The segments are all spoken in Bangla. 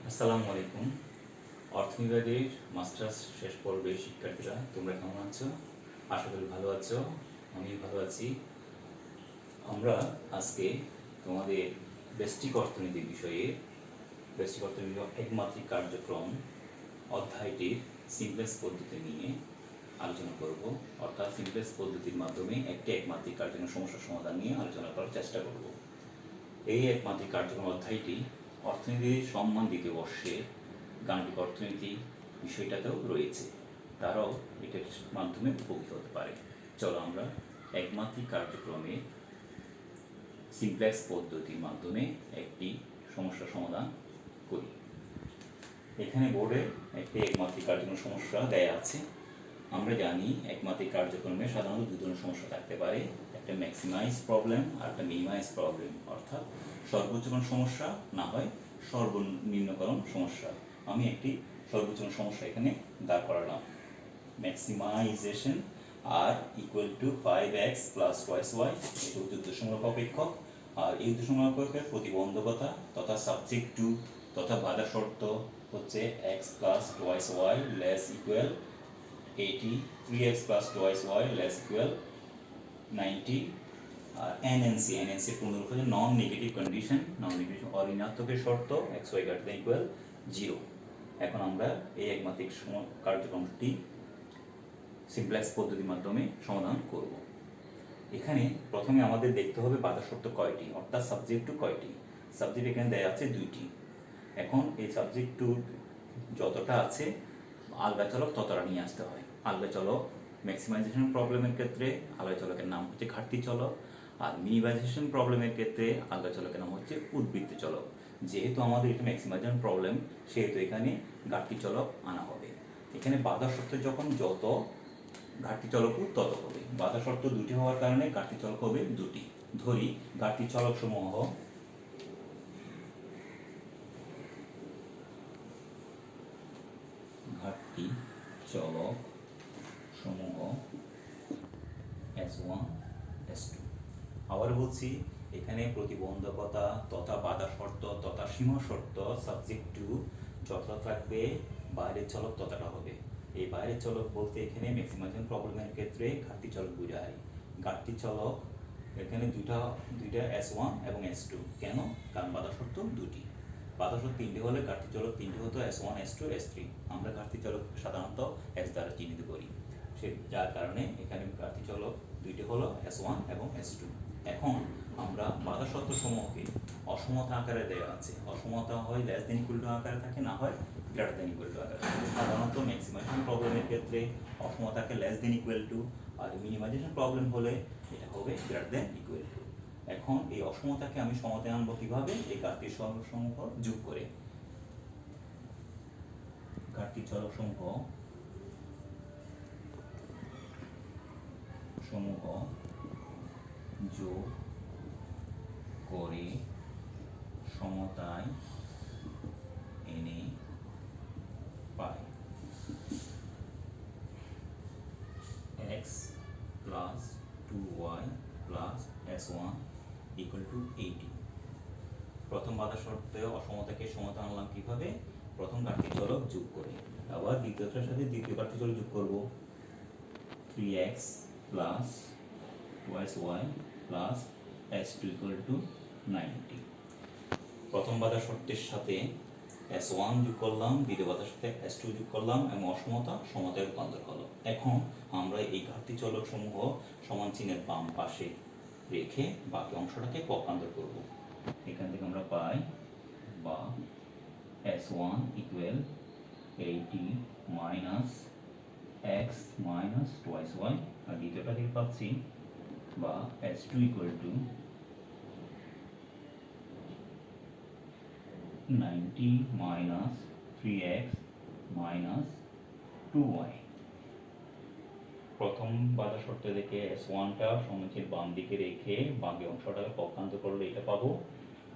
আসসালামু আলাইকুম। অর্থনীতির মাস্টার্স শেষ পর্বের শিক্ষার্থীরা, তোমরা কেমন আছো? আশা করি ভালো আছো। আমি ভালো আছি। আমরা আজকে তোমাদের ব্যষ্টিক অর্থনীতি বিষয়ে একমাত্রিক কার্যক্রম অধ্যায়টির সিমপ্লেক্স পদ্ধতি নিয়ে আলোচনা করব। অর্থাৎ সিমপ্লেক্স পদ্ধতির মাধ্যমে একটি একমাত্রিক কার্যক্রম সমস্যার সমাধান নিয়ে আলোচনা করার চেষ্টা করব। এই একমাত্রিক কার্যক্রম অধ্যায়টি অর্থনীতির সম্মান দ্বিতীয় বর্ষে গাণিতিক অর্থনীতি বিষয়টাতেও রয়েছে, তারাও এটার মাধ্যমে উপকৃত হতে পারে। চলো আমরা একমাত্রিক কার্যক্রমে সিমপ্লেক্স পদ্ধতির মাধ্যমে একটি সমস্যার সমাধান করি। এখানে বোর্ডে একটি একমাত্রিক কার্যক্রম সমস্যা দেয়া আছে। আমরা জানি একমাত্রিক কার্যক্রমে সাধারণত দুই ধরনের সমস্যা থাকতে পারে, একটা ম্যাক্সিমাইজ প্রবলেম আর একটা মিনিমাইজ প্রবলেম, অর্থাৎ সর্বোচ্চকরণ সমস্যা না হয় সর্বনিম্নকরণ সমস্যা। আমি একটি সর্বোচ্চকরণ সমস্যা এখানে দাঁড় করালাম। ম্যাক্সিমাইজেশন আর equal to 5x plus twice y, এটা হচ্ছে উদ্দেশ্যমূলক অপেক্ষক। আর এই উদ্দেশ্যমূলক অপেক্ষকের প্রতিবন্ধকতা তথা সাবজেক্ট টু তথা বাধা শর্ত হচ্ছে x plus twice y less equal 80, 3x plus twice y less equal 90, আর NNC পূর্ণরূপ হচ্ছে নন নেগেটিভ কন্ডিশন, অঋণাত্মকের শর্ত xy greater than equal 0। এখন আমরা এই একমাত্রিক কার্যক্রমটি সিমপ্লেক্স পদ্ধতির মাধ্যমে সমাধান করব। এখানে প্রথমে আমাদের দেখতে হবে বাধা শর্ত কয়টি, অর্থাৎ সাবজেক্ট টু কয়টি। সাবজেক্ট এখানে দেয়া আছে দুইটি। এখন এই সাবজেক্ট টু যতটা আছে আলগা চলক ততটা নিয়ে আসতে হয়। আলগা চলক ম্যাক্সিমাইজেশন প্রবলেমের ক্ষেত্রে আলগা চলকের নাম হচ্ছে ঘাটতি চলক, আর মিনিমাইজেশন প্রবলেমের ক্ষেত্রে আলগা চলকের নাম হচ্ছে উদ্বৃত্ত চলক। যেহেতু আমাদের এটা ম্যাক্সিমাইজেশন প্রবলেম, সেহেতু এখানে ঘাটতি চলক আনা হবে। এখানে বাধা শর্ত যখন যত, ঘাটতি চলকও তত হবে। বাধা শর্ত দুটি হওয়ার কারণে ঘাটতি চলক হবে দুটি। ধরি ঘাটতি চলক সমূহ ঘাটতি চলক সমূহ S1 S2। আবার বলছি, এখানে প্রতিবন্ধকতা তথা বাধা শর্ত তথা সীমা শর্ত সাবজেক্ট টু যতটা থাকবে বাইরের চলক ততটা হবে। এই বাইরের চলক বলতে এখানে ম্যাক্সিমাইজেশন প্রবলেমের ক্ষেত্রে ঘাটতি চলক বোঝায়। ঘাটতি চলক এখানে দুইটা S1 এবং S2। কেন? কারণ বাধা শর্ত দুটি। বাধা শর্ত তিনটি হলে ঘাটতি চলক তিনটি হতো S1 S2 S3। আমরা ঘাটতি চলক সাধারণত S দ্বারা চিহ্নিত করি, যার কারণে এখানে ঘাটতি চলক দুইটি হলো S1 এবং S2। এখন আমরা বাধা শর্ত সমূহকে অসমতা আকারে দেওয়া আছে। অসমতা হয় লেস দেন ইকুয়াল টু আকারে থাকে, না হয় গ্রেটার দেন ইকুয়াল টু আকারে থাকে। সাধারণত ম্যাক্সিমাইজেশন প্রবলেমের ক্ষেত্রে অসমতাকে লেস দেন ইকুয়াল টু, আর মিনিমাইজেশন প্রবলেম হলে এটা হবে গ্রেটার দেন ইকুয়াল টু। এখন এই অসমতাকে আমি সমাধান আনবো কিভাবে? এই ঘাটতি চলক সমূহ যোগ করে। ঘাটতি চলক সমূহ যোগ করে সমতায় এনে পাই x plus 2y plus S1 equal to 80। প্রথম বাধা শর্তে অসমতাকে সমতা আনলাম কিভাবে? প্রথম ঘাটতি চলক যোগ করে। আবার দ্বিতীয়টার সাথে দ্বিতীয় ঘাটতি চলক যোগ করব। 3x plus twice y plus S2 equal to 90। প্রথম বাধা শর্তের সাথে S1 যোগ করলাম, দ্বিতীয় বাধার সাথে S2 যোগ করলাম এবং অসমতা সমতায় রূপান্তর হলো। এখন আমরা এই ঘাটতি চলক সমূহ সমান চিহ্নের বাম পাশে রেখে বাকি অংশটাকে পক্ষান্তর করব। এখান থেকে আমরা পাই বা S1 equal 80 minus x minus twice y, আর দ্বিতীয়টা থেকে পাচ্ছি বা S2 equal to 90 minus 3x minus 2y। প্রথম বাধা শর্ত থেকে S1টা সমানচিহ্ন বাম দিকে রেখে বাকি অংশটাকে পক্ষান্তর করলে এটা পাবো।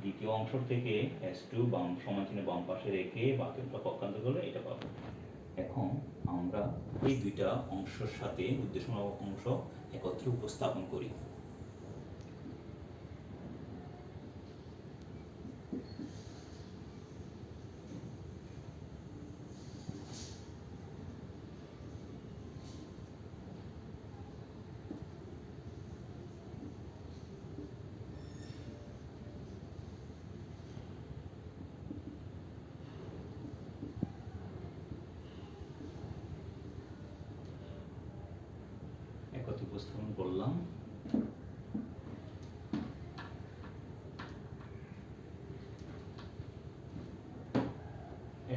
দ্বিতীয় অংশ থেকে S2 বাম সমানচিহ্নের বাম পাশে রেখে বাকিটা পক্ষান্তর করলে এটা পাবো। এখন আমরা এই দুইটা অংশের সাথে উদ্দেশ্যমূলক অংশ একত্রে উপস্থাপন করি। উপস্থাপন করলাম।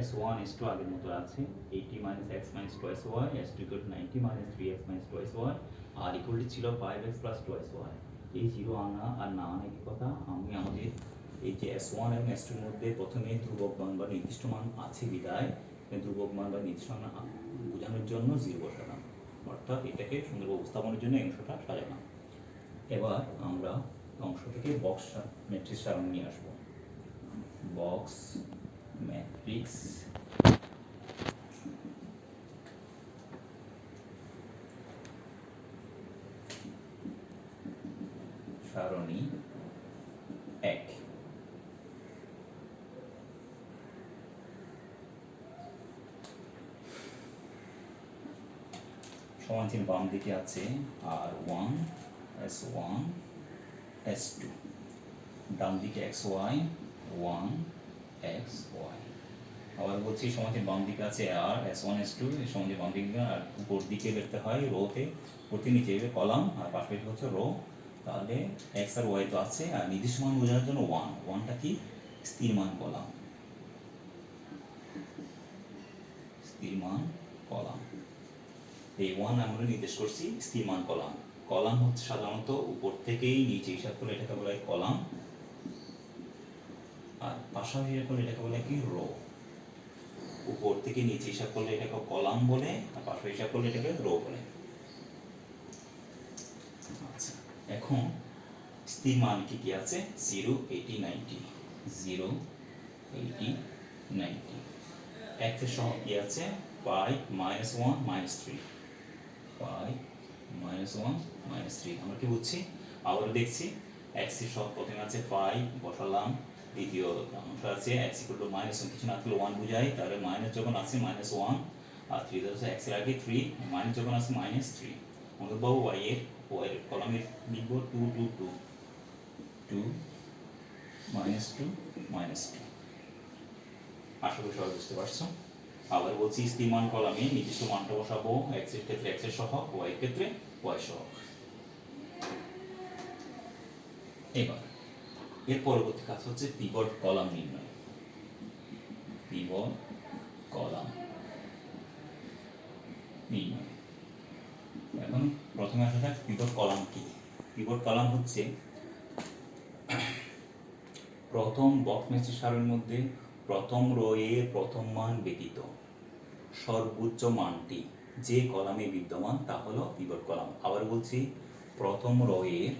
S1 S2 আগের মতো আছে, 80 minus x minus twice y, S2 equal to 90 minus 3x minus twice y, R equal to ছিল 5x plus twice y। এই জিরো আনা আর না আনা কি কথা, আমি আমাদের এই যে S1 এবং S2 এর মধ্যে প্রথমে ধ্রুবক মান বা নির্দিষ্ট মান আছে বিদায় ধ্রুবক মান বা নির্দিষ্ট মান বোঝানোর জন্য জিরো বসালাম, অর্থাৎ এটাকে সুন্দর উপস্থাপনের জন্য এই অংশটা সাজালাম। এবার আমরা অংশ থেকে বক্স ম্যাট্রিক্স সারণী নিয়ে আসবো। বক্স ম্যাট্রিক্স সারণী 1। সমান চিহ্ন বাম দিকে আছে R1 S1 S2, ডান দিকে XY 1 XY। আবার বলছি সমান চিহ্ন বাম দিকে আছে R S1 S2, সমান চিহ্ন বাম দিকে, আর উপর দিকে লিখতে হয় রোতে প্রতি নিচে কলাম আর পাশাপাশি হচ্ছে রো। তাহলে x আর y তো আছে, আর নির্দিষ্ট মান বোঝানোর জন্য 1, 1টা কি স্থির মান কলাম, স্থির মান কলাম। এই 1 আমরা নির্দেশ করছি স্থির মান কলাম। কলাম হচ্ছে সাধারণত উপর থেকেই নিচে হিসাব করলে এটাকে বলা হয় কলাম, আর পাশাপাশি হিসাব করলে এটাকে বলা হয় কি রো। উপর থেকে নিচে হিসাব করলে এটাকে কলাম বলে, আর পাশাপাশি হিসাব করলে এটাকে রো বলে। আচ্ছা, এখন স্থির মান কি কি আছে? 0 80 90, 0 80 90। x এর সহগ কি আছে? 5 -1 -3, 5 -1 -3। আমরা কি বুঝছি? আবার দেখছি x এর সহগ প্রথমে আছে 5 বসালাম, দ্বিতীয় অংশ আছে x equal to -1, কিছু না থাকলে 1 বোঝায়, তাহলে মাইনাস যখন আছে -1 আর 3 আছে x এর আগে 3, মাইনাস যখন আছে -3। আমাদের বাবু y এর কলামের লিখব 2 2 2 2 -2 -2। আশা করি সবাই বুঝতে পারছো। আবার বলছি স্থির মান কলামে নির্দিষ্ট মানটা বসাবো, x এর ক্ষেত্রে x এর সহগ, y এর ক্ষেত্রে y সহগ। এবার এর পরবর্তী কাজ হচ্ছে পিভট কলাম নির্ণয়। পিভট কলাম নির্ণয়। এখন প্রথমে আসা যাক পিভট কলাম কি। পিভট কলাম হচ্ছে প্রথম বক্স ম্যাট্রিক্স সারণীর মধ্যে প্রথম রো এর প্রথম মান ব্যতীত সর্বোচ্চ মানটি যে কলামে বিদ্যমান তা হলো পিভট কলাম। আবার বলছি প্রথম রো এর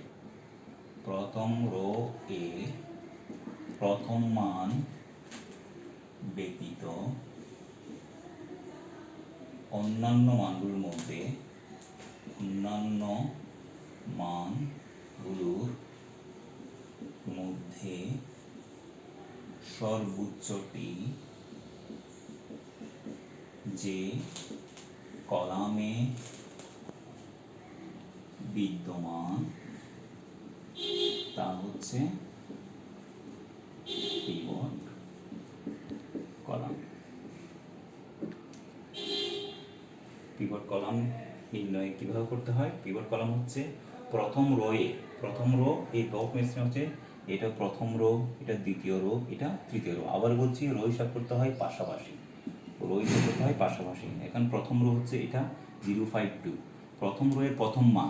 প্রথম মান ব্যতীত অন্যান্য মানগুলোর মধ্যে সর্বোচ্চটি যে কলামে বিদ্যমান তা হচ্ছে পিভট কলাম। পিভট কলাম নির্ণয় কিভাবে করতে হয়? পিভট কলাম হচ্ছে প্রথম রো এই বক্স ম্যাট্রিক্স হচ্ছে এটা প্রথম রো, এটা দ্বিতীয় রো, এটা তৃতীয় রো। আবার বলছি রো হিসাব করতে হয় পাশাপাশি, এখন প্রথম রো হচ্ছে এটা 0 5 2, প্রথম রো এর প্রথম মান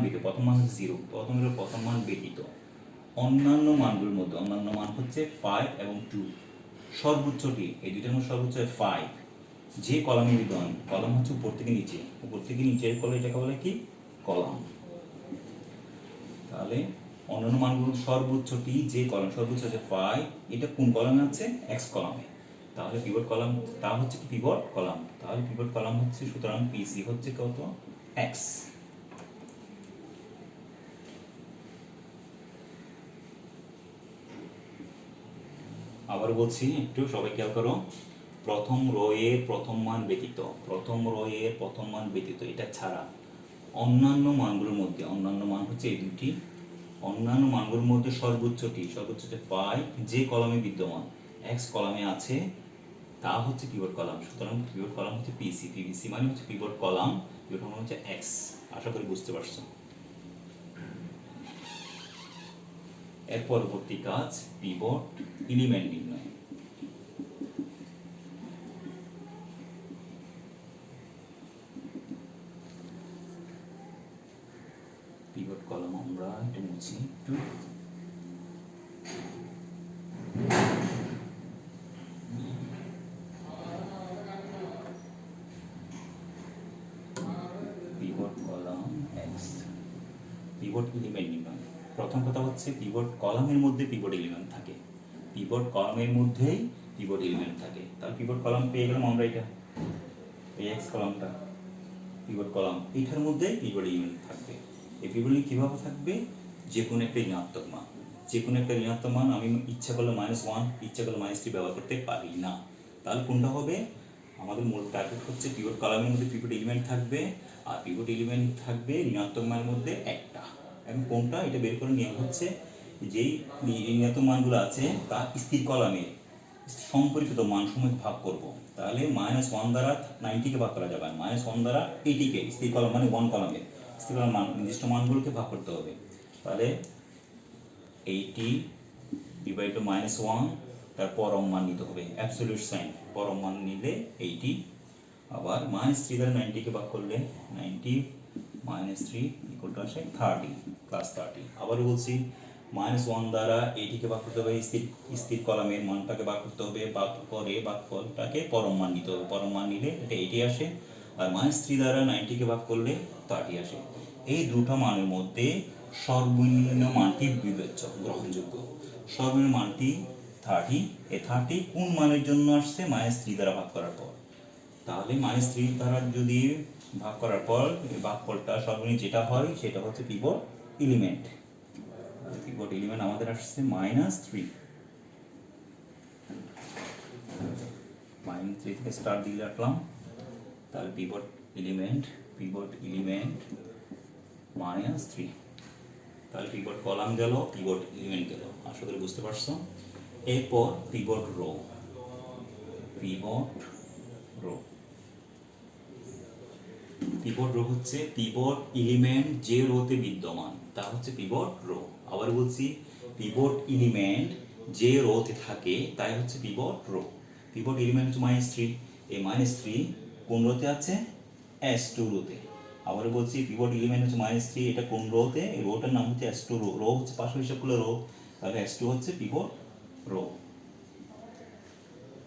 ব্যতীত, প্রথম মান হচ্ছে 0, প্রথম রো এর প্রথম মান ব্যতীত অন্যান্য মানগুলোর মধ্যে, অন্যান্য মান হচ্ছে 5 এবং 2, সর্বোচ্চটি এই দুইটার মধ্যে সর্বোচ্চ 5 যে কলামে বিদ্যমান। কলাম হচ্ছে উপর থেকে নিচে করলে এটাকে বলে কি কলাম। তাহলে অন্যান্য মানগুলো সর্বোচ্চটি যে কলাম, সর্বোচ্চ হচ্ছে 5, এটা কোন কলামে আছে? x কলামে। তাহলে পিভট কলাম তা হচ্ছে কি পিভট কলাম। তাহলে পিভট কলাম হচ্ছে, সুতরাং PC হচ্ছে কত? x। আবার বলছি একটু সবাই খেয়াল করো, প্রথম রো এর প্রথম মান ব্যতীত এটা ছাড়া অন্যান্য মানগুলোর মধ্যে, অন্যান্য মান হচ্ছে এই দুটি, অন্যান্য মানগুলোর মধ্যে সর্বোচ্চটি 5 যে কলামে বিদ্যমান, x কলামে আছে, তা হচ্ছে পিভট কলাম। সুতরাং পিভট কলাম হচ্ছে PC মানে হচ্ছে পিভট কলাম, পিভট কলাম হচ্ছে x। আশা করি বুঝতে পারছো। এর পরবর্তী কাজ পিভট এলিমেন্ট নির্ণয়। পিভট কলাম আমরা একটু মুছি একটু। Pivot column x, pivot element নির্ণয়। প্রথম কথা হচ্ছে পিভট কলামের মধ্যে পিভট এলিমেন্ট থাকে, পিভট কলামের মধ্যেই পিভট এলিমেন্ট থাকে। তাহলে পিভট কলাম পেয়ে গেলাম আমরা, এটা এই এক্স কলামটা পিভট কলাম, এটার মধ্যে পিভট এলিমেন্ট থাকবে। এই পিভট এলিমেন্ট কীভাবে থাকবে? যে কোনো একটা ঋণাত্মক মান, যে কোনো একটা ঋণাত্মক মান আমি ইচ্ছা করলে -1, ইচ্ছা করলে -3 ব্যবহার করতে পারি না। তাহলে কোনটা হবে? আমাদের মূল টার্গেট হচ্ছে পিভট কলামের মধ্যে পিভট এলিমেন্ট থাকবে, আর পিভট এলিমেন্ট থাকবে ঋণাত্মক মানের মধ্যে একটা। এখন কোনটা এটা বের করে নিয়ম হচ্ছে যেই ঋণাত্মক মানগুলো আছে তা স্থির কলামে সম্পর্কিত মানসমূহ ভাগ করব। তাহলে -1 দ্বারা 90কে ভাগ করা যাবে, -1 দ্বারা 80কে স্থির কলাম মানে 1 কলামের স্থির কলাম মান নির্দিষ্ট মানগুলোকে ভাগ করতে হবে। তাহলে 80 ডিভাইড টু -1, তার পরম মান নিতে হবে, অ্যাবসলিউট সাইন, পরম মান নিলে 80। আবার -3 দ্বারা 90কে ভাগ করলে 90 -3 ইকুয়াল টু আসে 30 প্লাস 30। আবার বলছি -1 দ্বারা 80কে ভাগ করতে হবে, স্থির কলামের মানটাকে ভাগ করতে হবে, ভাগ করে ভাগফলটাকে পরম মান নিতে হবে, পরম মান নিলে এটা 80 আসে। আর -3 দ্বারা 90কে ভাগ করলে 30 আসে। এই দুটো মানের মধ্যে সর্বনিম্ন মানটি বিবেচ্য, গ্রহণযোগ্য। সর্বনিম্ন মানটি 30। এই 30 কোন মানের জন্য আসছে? -3 দ্বারা ভাগ করার পর। তাহলে -3 দ্বারা যদি ভাগ করার পর ভাগফলটা সর্বনিম্ন যেটা হয় সেটা হচ্ছে পিভট এলিমেন্ট। পিভট এলিমেন্ট আমাদের আসছে -3। -3 থেকে স্টার দিয়ে রাখলাম। তাহলে পিভট এলিমেন্ট -3। তাহলে পিভট কলাম গেল, পিভট এলিমেন্ট গেল, আশা করি বুঝতে পারছো। এরপর পিভট রো, পিভট রো হচ্ছে পিভট এলিমেন্ট যে রোতে বিদ্যমান তা হচ্ছে পিভট রো। আবার বলছি পিভট এলিমেন্ট যে রোতে থাকে তাই হচ্ছে পিভট রো। পিভট এলিমেন্ট হচ্ছে -3, এই -3 কোন রোতে আছে? S2 রোতে। আবার বলছি পিভট এলিমেন্ট হচ্ছে -3, এটা কোন রোতে? এই রোটার নাম হচ্ছে S2 রো। রো হচ্ছে পাশে হিসাব করলে রো, তাহলে S2 হচ্ছে পিভট রো।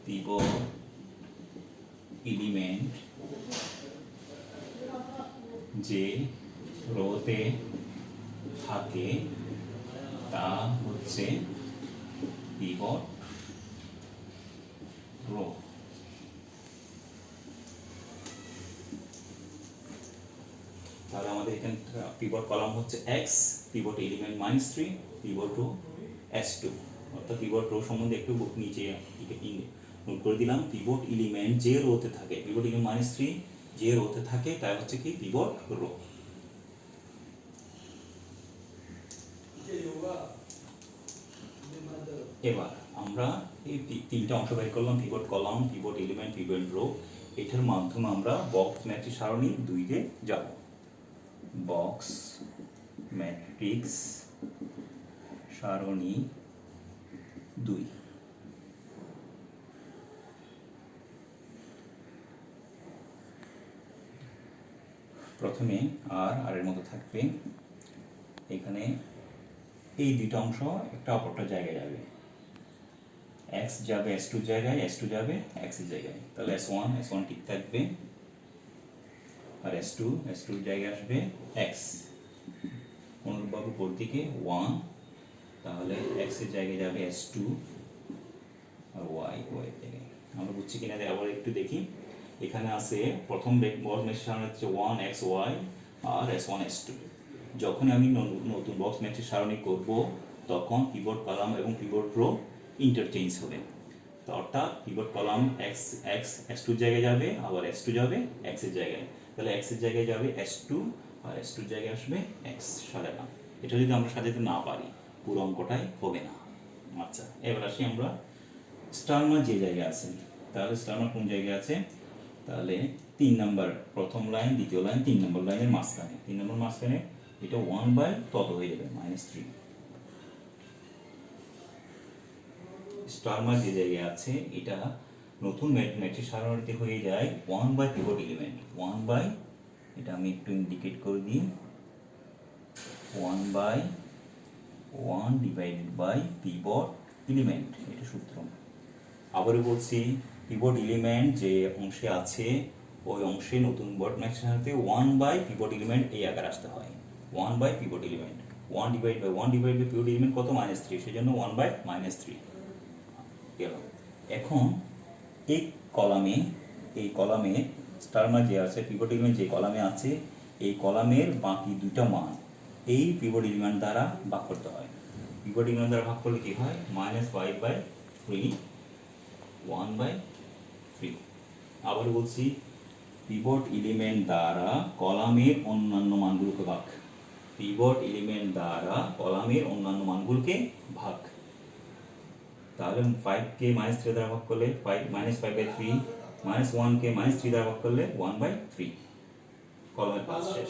পিভট এলিমেন্ট যে রোতে থাকে তা হচ্ছে পিভট রো। তাহলে আমাদের এখানে পিভট কলাম হচ্ছে x, pivot element -3, pivot rho S2। অর্থাৎ পিভট রো সম্বন্ধে একটু নিচে নোট করে দিলাম। পিভট এলিমেন্ট যে রোতে থাকে, পিভট এলিমেন্ট -3 যে রোতে থাকে তাই হচ্ছে কি? Pivot rho. এবার আমরা এই তিনটা অংশ বের করলাম, pivot column, pivot element, pivot rho. এটার মাধ্যমে আমরা বক্স ম্যাট্রিক্স সারণী 2-তে যাব। বক্স ম্যাট্রিক্স সারণী 2। প্রথমে আর এর মতো থাকবে, এখানে এই দুটো অংশ একটা অপরটা জায়গায় যাবে, x যাবে S2 জায়গায়, S2 যাবে x এর জায়গায়। তাহলে S1 ঠিক থাকবে, আর S2 জায়গায় আসবে x, অনুরূপভাবে উপর দিকে 1, তাহলে x এর জায়গায় যাবে S2 আর y এর জায়গায়। আমরা বুঝছি কিনা আবার একটু দেখি। এখানে আছে প্রথম বক্স ম্যাট্রিক্স সারণী হচ্ছে 1xy আর S1 S2। যখন আমি নতুন বক্স ম্যাট্রিক্স সারণী করব তখন পিভট কলাম এবং পিভট রো ইন্টারচেঞ্জ হবে। তো অর্থাৎ পিভট কলাম S2 জায়গায় যাবে, আবার S2 যাবে x এর জায়গায়। তাহলে x এর জায়গায় যাবে S2 আর S2 জায়গায় আসবে x সাজালাম। এটা যদি আমরা সাজাতে না পারি পুরো অঙ্কটাই হবে না। আচ্ছা, এবার আসি আমরা স্টার মান যে জায়গায় আছে। তাহলে স্টার মান কোন জায়গায় আছে? তাহলে 3 নাম্বার প্রথম লাইন, দ্বিতীয় লাইন, 3 নম্বর লাইনের মাঝখানে, 3 নম্বর মাঝখানে এটা 1 তত হয়ে যাবে -3। স্টার মার্ক যে জায়গায় আছে এটা নতুন ম্যাট্রিক্স সারণীতে হয়ে যায় 1 পিভট এলিমেন্ট। 1 এটা আমি একটু ইন্ডিকেট করে দিই, 1/1 ডিভাইডেড বাই পিভট এলিমেন্ট, এটা সূত্র। আবারও বলছি, পিভট এলিমেন্ট যে অংশে আছে ওই অংশে নতুন বট ম্যাট্রিক্স সারণীতে 1 পিভট এলিমেন্ট এই আকার আসতে হয়। 1 pivot element, 1 divide by pivot element কত? -3, সেজন্য 1/-3 গেল। এখন এই কলামে স্টার মার্ক যে আছে, পিভট এলিমেন্ট যে কলামে আছে, এই কলামের বাকি দুইটা মান এই পিভট এলিমেন্ট দ্বারা ভাগ করতে হয়। পিভট এলিমেন্ট দ্বারা ভাগ করলে কি হয়? -5/3, 1/3। আবার বলছি, পিভট এলিমেন্ট দ্বারা কলামের অন্যান্য মানগুলোকে ভাগ, পিভট এলিমেন্ট দ্বারা কলামের অন্যান্য মানগুলোকে ভাগ। তাহলে 5কে -3 দ্বারা ভাগ করলে -5/3, -1কে -3 দ্বারা ভাগ করলে 1/3। কলামের কাজ শেষ।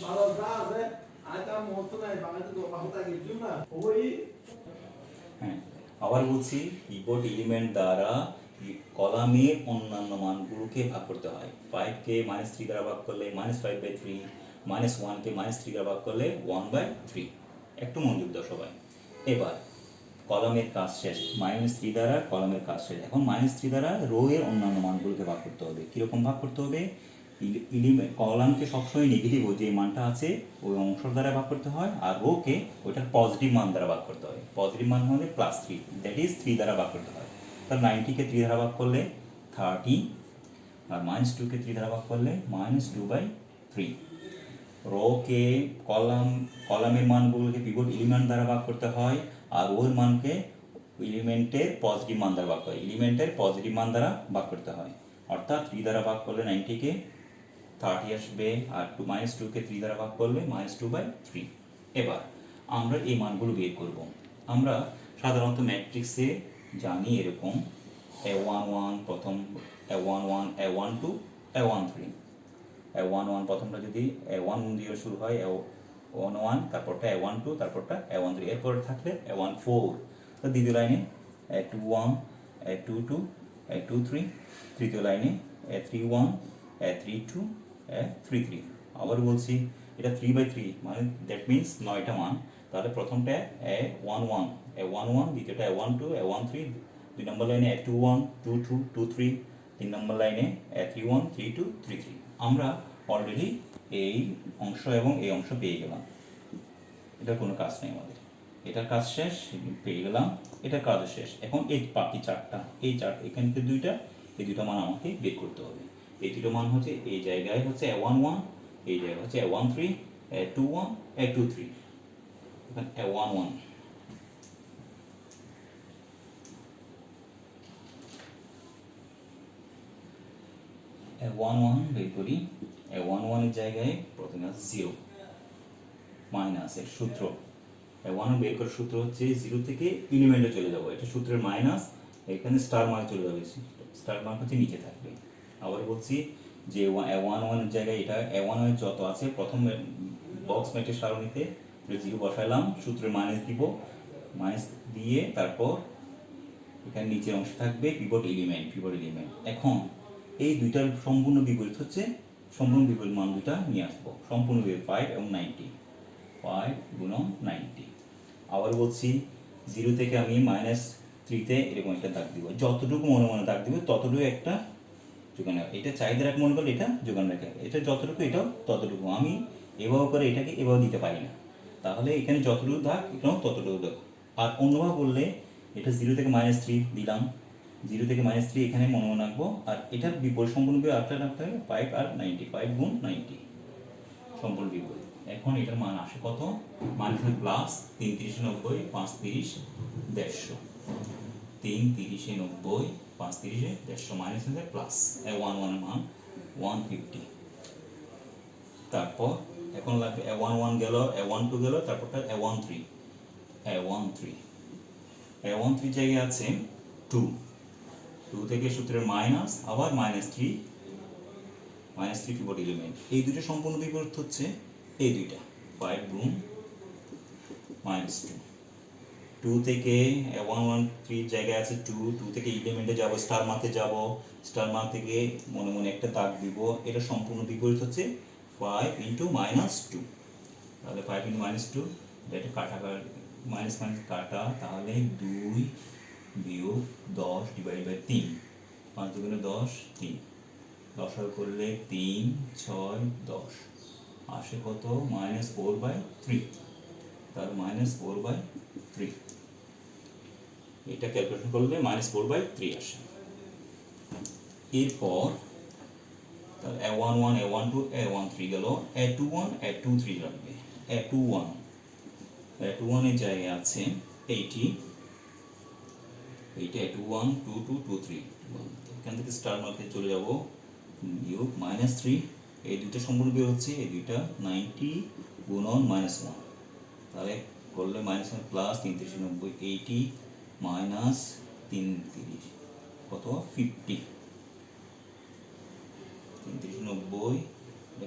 হ্যাঁ, আবার বলছি, পিভট এলিমেন্ট দ্বারা কলামের অন্যান্য মানগুলোকে ভাগ করতে হয়। 5কে -3 দ্বারা ভাগ করলে -5/3, -1কে -3 দ্বারা ভাগ করলে 1/3। একটু মনোযোগ দাও সবাই। এবার কলামের কাজ শেষ, -3 দ্বারা কলামের কাজ শেষ। এখন -3 দ্বারা রো এর অন্যান্য মানগুলোকে ভাগ করতে হবে। কীরকম ভাগ করতে হবে? কলামকে সবসময় নেগেটিভ যে মানটা আছে ওই অংশ দ্বারা ভাগ করতে হয়, আর রোকে ওইটার পজিটিভ মান দ্বারা ভাগ করতে হয়। পজিটিভ মান হলে +3, দ্যাট ইজ 3 দ্বারা ভাগ করতে হয়। তাহলে 90কে 3 দ্বারা ভাগ করলে 30, আর -2কে 3 দ্বারা ভাগ করলে -2/3। রোকে কলামের মানগুলোকে পিভট এলিমেন্ট দ্বারা ভাগ করতে হয়, আর ওর মানকে এলিমেন্টের পজিটিভ মান দ্বারা ভাগ করে, এলিমেন্টের পজিটিভ মান দ্বারা ভাগ করতে হয়। অর্থাৎ 3 দ্বারা ভাগ করলে 90কে 30 আসবে, আর -2কে 3 দ্বারা ভাগ করলে -2/3। এবার আমরা এই মানগুলো বের করব। আমরা সাধারণত ম্যাট্রিক্সে জানি এরকম A11 প্রথম, A11, A12, A13। A11 প্রথমটা যদি A1 দিয়ে শুরু হয়, A11, তারপরটা A12, তারপরটা A13, এরপর থাকলে A14। তো দ্বিতীয় লাইনে A21, A22, A23, তৃতীয় লাইনে A31, A32, A33। আবার বলছি, এটা 3/3, মানে দ্যাট মিনস 9টা মান। তাহলে প্রথমটা A11, দ্বিতীয়টা A12, A13, 2 নম্বর লাইনে A21, 22, 23, 3 নম্বর লাইনে A31, 32, 33। আমরা অলরেডি এই অংশ এবং এই অংশ পেয়ে গেলাম, এটার কোনো কাজ নেই আমাদের, এটার কাজ শেষ, পেয়ে গেলাম, এটার কাজ শেষ। এখন এই বাকি চারটা, এখান থেকে এই দুইটা মান আমাকে বের করতে হবে। এই দুটো মান হচ্ছে, এই জায়গায় হচ্ছে A11, এই জায়গায় হচ্ছে A13, A21, A23। এখানে A11, A11 বের করি। A11 এর জায়গায় প্রথমে আছে 0, মাইনাস এর সূত্র। A11 বের করার সূত্র হচ্ছে 0 থেকে এলিমেন্টে চলে যাবো, এটা সূত্রের মাইনাস, এখানে স্টার মার্ক চলে যাবে, স্টার মার্ক হচ্ছে নিচে থাকবে। আবার বলছি যে A11 এর জায়গায় এটা A11 যত আছে প্রথম বক্স ম্যাট্রিক্স সারণীতে 0 বসাইলাম, সূত্রের মাইনাস দিব, মাইনাস দিয়ে তারপর এখানে নিচের অংশ থাকবে পিভট এলিমেন্ট। এখন এই দুইটার সম্পূর্ণ বিপরীত হচ্ছে, সম্পূর্ণ বিপরীত মান দুটা নিয়ে আসবো, সম্পূর্ণ বিপরীত 5 এবং 90, 5 গুণন 90। আবার বলছি, 0 থেকে আমি -3তে এরকম একটা দাগ দিব, যতটুকু মনে দাগ দিব ততটুকু একটা যোগান রেখা। এটা চাহিদা রাখ মনে করলে এটা যোগান রেখা, এটা যতটুকু এটাও ততটুকু। আমি এভাবে করে এটাকে এভাবে দিতে পারি না, তাহলে এখানে যতটুকু দাগ এখানেও ততটুকু দাগ। আর অন্যভাবে বললে এটা 0 থেকে -3 দিলাম, 0 থেকে -3 এখানে মনে রাখবো, আর এটার বিপরীত সম্পূর্ণ বিপরীত আটটা রাখতে হবে 5 আর 90, 5 গুণ 90 সম্পূর্ণ বিপরীত। এখন এটার মান আসে কত? মান আসে প্লাস 3 30 90, 5 30, 150, 3 30 90, 5 30, 150, মাইনাস হচ্ছে প্লাস। A11 মান 150। তারপর এখন লাগবে A11 গেল, A12 গেল, তারপরটা A13 জায়গায় আছে 2 থেকে সূত্রের মাইনাস, আবার -3, -3 পিভট এলিমেন্ট। এই দুটো সম্পূর্ণ বিপরীত হচ্ছে এই দুইটা, 5 গুণ -2। 2 থেকে 1 1 3 জায়গায় আছে 2 থেকে এলিমেন্টে যাব, স্টার মার্কে যাব, স্টার মার্ক থেকে মনে মনে একটা দাগ দিব। এটা সম্পূর্ণ বিপরীত হচ্ছে 5 × -2। তাহলে 5 × -2, এটা কাটা মাইনাস মাইনাস কাটা, তাহলে 2 বিয়োগ 10 ডিভাইড বাই 3, 5 দুগুণে 10, 3, 10 করলে 3 6 10 আসে কত? -4/3। তাহলে -4/3, এটা ক্যালকুলেশন করলে -4/3 আসে। এরপর তাহলে A11 A12 A13 গেল, A21 A23 লাগবে। A21 এর জায়গায় আছে এইটি, এইটা A21 2 2 2 3, এখান থেকে স্টার মার্কে চলে যাব, বিয়োগ -3, এই দুইটা সম্পূর্ণ বিয়োগ হচ্ছে, এই দুইটা 90 গুণন -1, তাহলে করলে -1 প্লাস 3 90, 80 মাইনাস 3 কত? 50, 390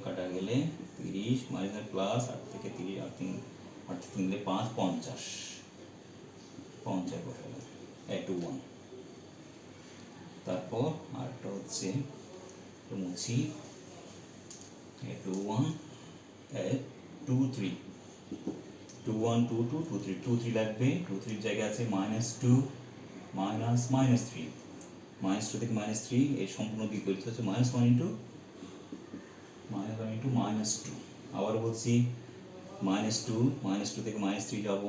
কাটা গেলে 30 মাইনাস প্লাস 8 থেকে 30, 8 3 5 50 বসালাম A21। তারপর আরেকটা হচ্ছে মুছি, A21 A23, 21 2 2 2 3, 2 3 লাগবে, 2 3 জায়গায় আছে -2 -3, -2 থেকে -3 এই সম্পূর্ণ বিপরীত হচ্ছে -1 × -2। আবার বলছি -2 থেকে -3 যাব,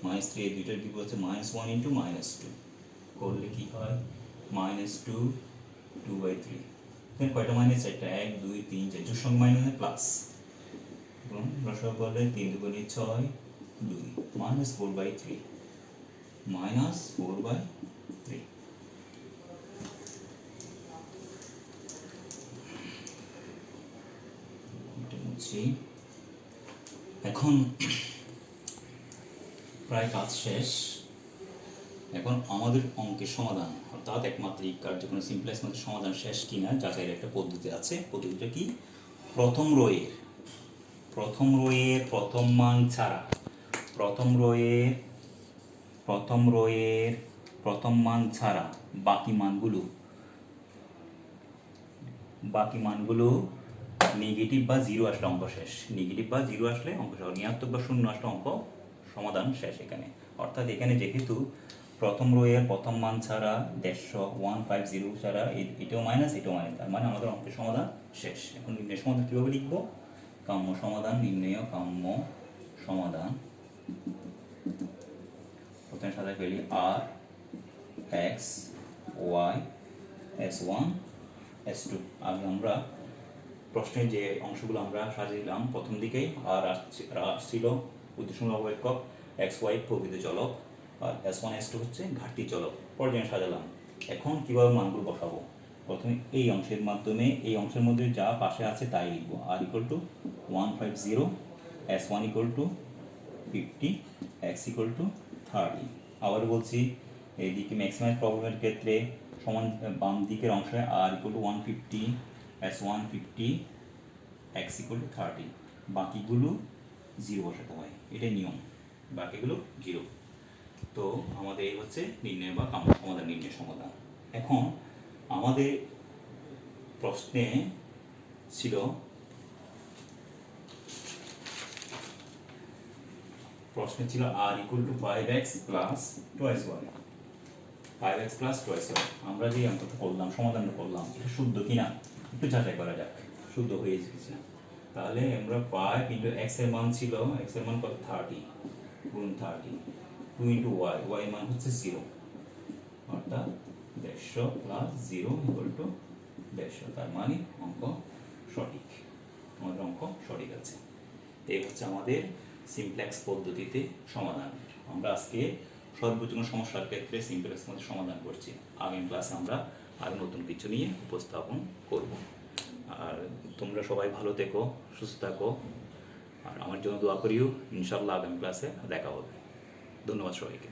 -3 এই দুইটার বিপরীত হচ্ছে -1 × -2, করলে কি হয়? -2 2/3। এখানে কয়টা মাইনাস? একটা, 1 2 3 4, যোগ সঙ্গে মাইনাস প্লাস, রসগোল্লা করলে 3 2 6 2, -4/3, -4/3। এখন প্রায় কাজ শেষ। এখন আমাদের অঙ্কের সমাধান অর্থাৎ একমাত্রিক কার্যক্রম সিম্পলেক্স ম্যাথের সমাধান শেষ কিনা যাচাইয়ের একটা পদ্ধতি আছে। পদ্ধতিটা কি? প্রথম রোয়ের প্রথম মান ছাড়া, প্রথম রোয়ের প্রথম মান ছাড়া বাকি মানগুলো নেগেটিভ বা 0 আসলে অঙ্ক শেষ। নেগেটিভ বা 0 আসলে অঙ্ক শেষ, ঋণাত্মক বা 0 আসলে অঙ্ক সমাধান শেষ এখানে। অর্থাৎ এখানে যেহেতু প্রথম রোয়ের প্রথম মান ছাড়া 150 ছাড়া এটাও মাইনাস এটাও মাইনাস, তার মানে আমাদের অঙ্কের সমাধান শেষ। এখন নির্ণয় সমাধান কীভাবে লিখবো? কাম্য সমাধান, নির্ণয় কাম্য সমাধান। প্রথমে সাজায় ফেলি R X Y S1 S2। আগে আমরা প্রশ্নের যে অংশগুলো আমরা সাজিয়েছিলাম প্রথম দিকেই আর আসছিল উদ্দেশ্যমূলক একক, XY প্রকৃত চলক, আর S1 S2 হচ্ছে ঘাটতি চলক। পর্যায়ে সাজালাম। এখন কিভাবে মানগুলো বসাবো? প্রথমে এই অংশের মাধ্যমে, এই অংশের মধ্যে যা পাশে আছে তাই লিখবো। R = 150, S1 = 50, X = 30। আবার বলছি, এইদিকে ম্যাক্সিমাম প্রবলেমের ক্ষেত্রে সমান বাম দিকের অংশে R = 150, S1 50, X = 30, বাকিগুলো 0 বসাতে হয়, এটাই নিয়ম, বাকিগুলো 0। তো আমাদের এই হচ্ছে নির্ণয় বা কাম্য সমাধান, নির্ণয় সমাধান। এখন আমাদের প্রশ্নে ছিল R = 5x + 2y, 5x + 2y। আমরা যে অঙ্কটা করলাম, সমাধানটা করলাম, এটা শুদ্ধ কিনা একটু যাচাই করা যাক, শুদ্ধ হয়ে গেছে। তাহলে আমরা 5 × x এর মান ছিল, x এর মান কত? 30 গুণ 30, 2 × y, y মান হচ্ছে 0, অর্থাৎ 150 + 0 = 150। তার মানে অঙ্ক সঠিক, আমাদের অঙ্ক সঠিক আছে। এই হচ্ছে আমাদের সিমপ্লেক্স পদ্ধতিতে সমাধান। আমরা আজকে সর্বজনীন সমস্যার ক্ষেত্রে সিমপ্লেক্স মধ্যে সমাধান করছি। আগামী ক্লাসে আমরা আরও নতুন কিছু নিয়ে উপস্থাপন করব। আর তোমরা সবাই ভালো থেকো, সুস্থ থাকো, আর আমার জন্য দোয়া করিও। ইনশাআল্লাহ আগামী ক্লাসে দেখা হবে। ধন্যবাদ সবাইকে।